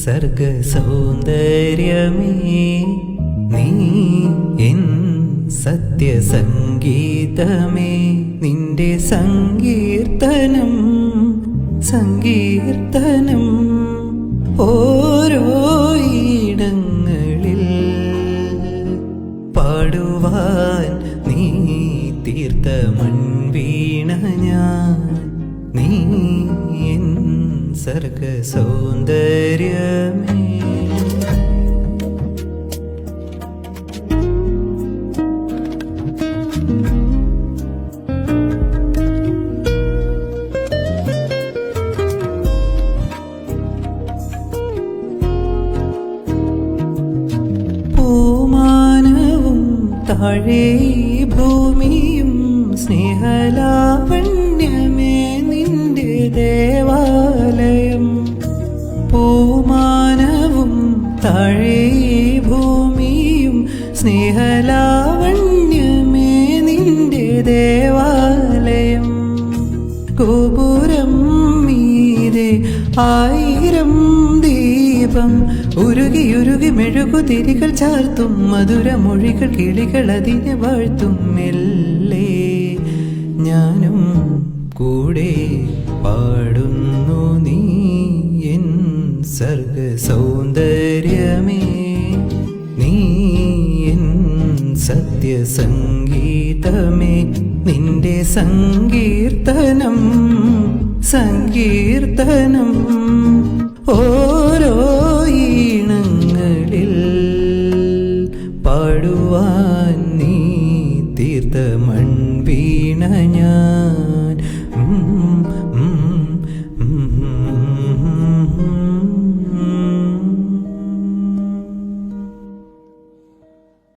സർഗ സൗന്ദര്യമേ നീ എൻ സത്യസംഗീതമേ നിന്റെ സങ്കീർത്തനം സങ്കീർത്തനം ഓരോ ഇടങ്ങളിൽ പാടുവാൻ നീ തീർത്ത മൺവീണ ഞാൻ നീ എൻ സർഗ സൗന്ദര്യമേ പൂമാനവും താഴെ ഭൂമിയും സ്നേഹലാവണ്യമേ നിന്റെ ദേവാലയം പൂമാനവും താഴെ ഭൂമിയും സ്നേഹലാവണ്യമേ നിന്റെ ദേവാലയം ഗോപുരം മീതെ ആയിരം ദീപം ഉരുകി മെഴുകുതിരികൾ ചാർത്തും മധുരമൊഴികൾ കിളികൾ അതിനെ വാഴ്ത്തും മെല്ലെ ഞാനും കൂടെ പാടുന്നു നീ എൻ സർഗ സൗന്ദര്യമേ നീ എൻ സത്യസംഗീതമേ നിന്റെ സങ്കീർത്തനം സങ്കീർത്തനം ഓരോ ഈണങ്ങളിൽ പാടുവാൻ നീ തീർത്ത മൺവീണ ഞാൻ